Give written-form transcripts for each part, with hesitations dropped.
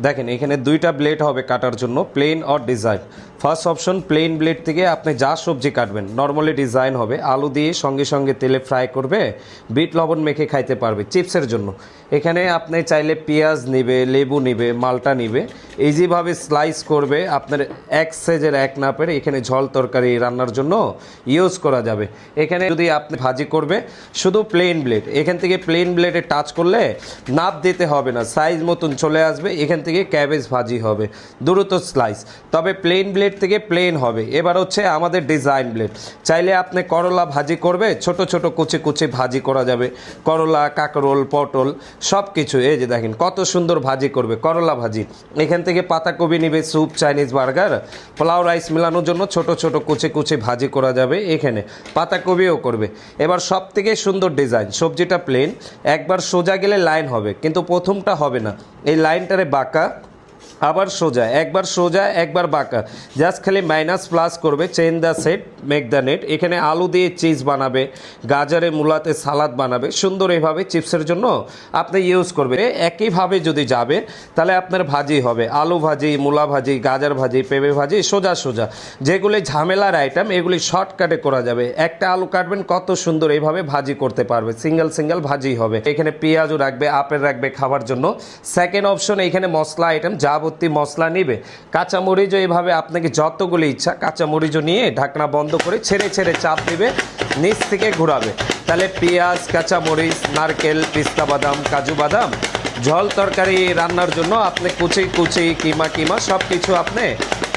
দেখেন এখানে দুইটা ব্লেড হবে কাটার জন্য, প্লেন আর design. First option plain blade থেকে আপনি যা সবজি কাটবেন, নর্মালি ডিজাইন হবে, আলু দিয়ে সঙ্গে সঙ্গে তেলে ফ্রাই করবে, বিট লবণ মেখে খাইতে পারবে চিপসের জন্য। এখানে আপনি চাইলে পেঁয়াজ নিবে, লেবু নিবে, মালটা নিবে, ইজিভাবে স্লাইস করবে, আপনার এক সাইজের এক না পেরে এখানে ঝোল তরকারি রান্নার জন্য ইউজ করা যাবে। এখানে যদি আপনি ভাজি করবে, শুধু প্লেন ব্লেড, এখান থেকে প্লেন ব্লেডে টাচ করলে নাপ দিতে হবে না, সাইজ মতন চলে আসবে, এখান থেকে ক্যাবেজ ভাজি হবে, দ্রুত স্লাইস। তবে প্লেন ব্লেড থেকে প্লেন হবে। এবার হচ্ছে আমাদের ডিজাইন ব্লেড, চাইলে আপনি করলা ভাজি করবে, ছোট ছোট কুচি কুচি ভাজি করা যাবে, করলা, কাঁকরোল, পটল সব কিছু। এই যে দেখেন কত সুন্দর ভাজি করবে, করলা ভাজি। এখান থেকে পাতাকপি নিবে, soup, Chinese burger, pulao, rice মেলানোর জন্য ছোট ছোট কুচি কুচি ভাজি করা যাবে, এখানে পাতাকপিও করবে। এবার সব থেকে সুন্দর ডিজাইন, সবজিটা প্লেন, একবার সোজা গেলে লাইন হবে, কিন্তু প্রথমটা হবে না, এই লাইনটারে বাঁকা, আবার সোজা, একবার সোজা একবার বাঁকা, জাস্ট খালি মাইনাস প্লাস করবে, chain the set make the net. এখানে আলু দিয়ে চিজ বানাবে, গাজরে মূলাতে সালাদ বানাবে, সুন্দর এভাবে চিপসের জন্য আপনি ইউজ করবে। একইভাবে যদি যাবে তাহলে আপনার ভাজি হবে, আলু ভাজি, মূলা ভাজি, গাজর ভাজি, পেঁপে ভাজি, সোজা সোজা। যেগুলি ঝামেলার আইটেম এগুলি শর্টকাটে করা যাবে। একটা আলু কাটবেন, কত সুন্দর এইভাবে ভাজি করতে পারবে, সিঙ্গেল সিঙ্গেল ভাজি হবে। এখানে পেঁয়াজও রাখবে, আপেল রাখবে খাবার জন্য। সেকেন্ড অপশন, এখানে মশলা আইটেম যাবতীয় মশলা নিবে, কাঁচামরিচও এভাবে আপনাকে যতগুলি ইচ্ছা কাঁচামরিচও নিয়ে ঢাকনা বন্ধ করে ছেড়ে ছেড়ে চাপ দিবে, নিচ থেকে ঘোরাবে, তাহলে পেঁয়াজ, কাঁচামরিচ, নারকেল, পিস্তা বাদাম, কাজু বাদাম, ঝোল তরকারি রান্নার জন্য আপনি কুচি কুচি, কিমা কিমা সব কিছু আপনি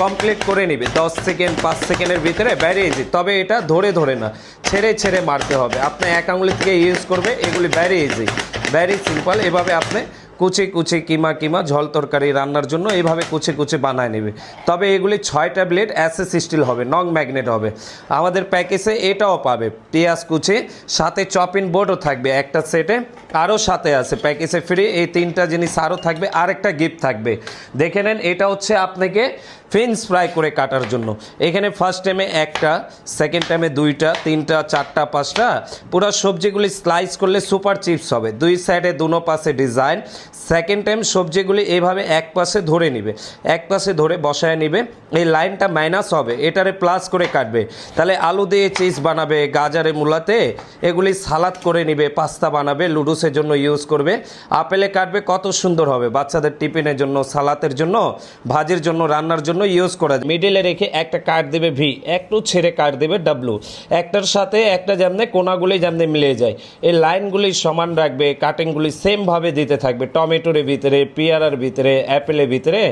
কমপ্লিট করে নিবে 10 সেকেন্ড 5 সেকেন্ডের ভিতরে বেরিয়ে যায়। তবে এটা ধরে ধরে না, ছেড়ে ছেড়ে মারতে হবে, আপনি এক আঙুলি থেকে ইউজ করবে, এগুলি বেরিয়ে যায়, ভেরি সিম্পল। এভাবে আপনি কুচি কুচি, কিমা কিমা ঝোল তরকারি রান্নার জন্য এইভাবে কুচি কুচি বানায় নেবে। তবে এগুলি 6টা ব্লেড অ্যাসেস স্টিল হবে, নং ম্যাগনেট হবে। আমাদের প্যাকেজে এটাও পাবে, পেঁয়াজ কুচি, সাথে চপিং বোর্ডও থাকবে একটা সেটে, আরও সাথে আছে প্যাকেজে ফ্রি। এই 3টা জিনিস আরও থাকবে, আরেকটা গিফট থাকবে, দেখে নেন। এটা হচ্ছে আপনাকে ফিন্স ফ্রাই করে কাটার জন্য। এখানে ফার্স্ট টাইমে একটা, সেকেন্ড টাইমে 2টা, 3টা, 4টা, 5টা, পুরো সবজিগুলি স্লাইস করলে সুপার চিপস হবে। দুই সাইডে দুনো পাশে ডিজাইন। সেকেন্ড টাইম সবজিগুলি এইভাবে এক পাশে ধরে নিবে, এক পাশে ধরে বসায় নিবে, এই লাইনটা মাইনাস হবে, এটারে প্লাস করে কাটবে। তাহলে আলু দিয়ে চিজ বানাবে, গাজরে মূলাতে এগুলি সালাদ করে নিবে, পাস্তা বানাবে, লুডুসের জন্য ইউজ করবে, আপেলে কাটবে, কত সুন্দর হবে, বাচ্চাদের টিফিনের জন্য, সালাতের জন্য, ভাজির জন্য, রান্নার জন্য ইউজ করা যায়। মিডিলে রেখে একটা কাট দেবে ভি, একটু ছেড়ে কাট দেবে ডাব্লু, একটার সাথে একটা যেমনি কোনাগুলি যেমনি মিলে যায়, এই লাইনগুলি সমান রাখবে, কাটিংগুলি সেমভাবে দিতে থাকবে। টমেটোর ভিতরে, পেয়ারার ভিতরে, অ্যাপেলের ভিতরে,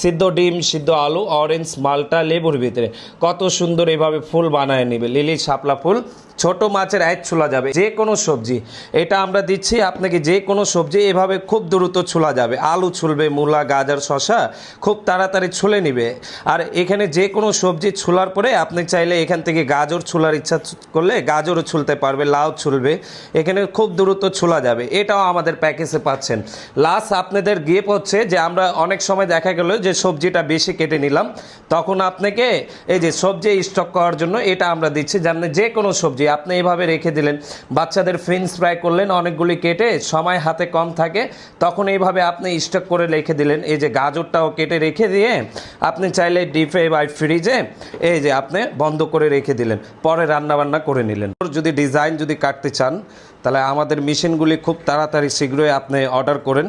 সিদ্ধ ডিম, সিদ্ধ আলু, অরেঞ্জ, মালটা, লেবুর ভিতরে কত সুন্দর এভাবে ফুল বানায় নিবে, লিলি শাপলা ফুল, ছোট মাছের আইট ছোলা যাবে, যে কোনো সবজি। এটা আমরা দিচ্ছি আপনাকে, যে কোনো সবজি এভাবে খুব দ্রুত ছোলা যাবে। আলু ছুলবে, মূলা, গাজর, শসা খুব তাড়াতাড়ি ছুলে নিবে। আর এখানে যে কোনো সবজি ছোলার পরে আপনি চাইলে এখান থেকে গাজর ছোলার ইচ্ছা করলে গাজরও ছুলতে পারবে, লাউ ছুলবে, এখানে খুব দ্রুত ছোলা যাবে। এটাও আমাদের প্যাকেজে পাচ্ছেন। লাস্ট আপনাদের গিফট হচ্ছে যে আমরা অনেক সময় দেখা গেল যে সবজিটা বেশি কেটে নিলাম, তখন আপনাকে এই যে সবজি স্টক করার জন্য এটা আমরা দিচ্ছি, যেমন যে কোনো সবজি আপনি এভাবে রেখে দিলেন, বাচ্চাদের ফিন্স ফ্রাই করলেন অনেকগুলি কেটে, সময় হাতে কম থাকে, তখন এইভাবে আপনি স্টক করে রেখে দিলেন। এই যে গাজরটাও কেটে রেখে দিয়ে আপনি চাইলে ডিপে বা ফ্রিজে এই যে আপনি বন্ধ করে রেখে দিলেন, পরে রান্নাবান্না করে নিলেন। যদি ডিজাইন যদি কাটতে চান তাহলে আমাদের মেশিনগুলি খুব তাড়াতাড়ি শীঘ্রই আপনি অর্ডার করেন।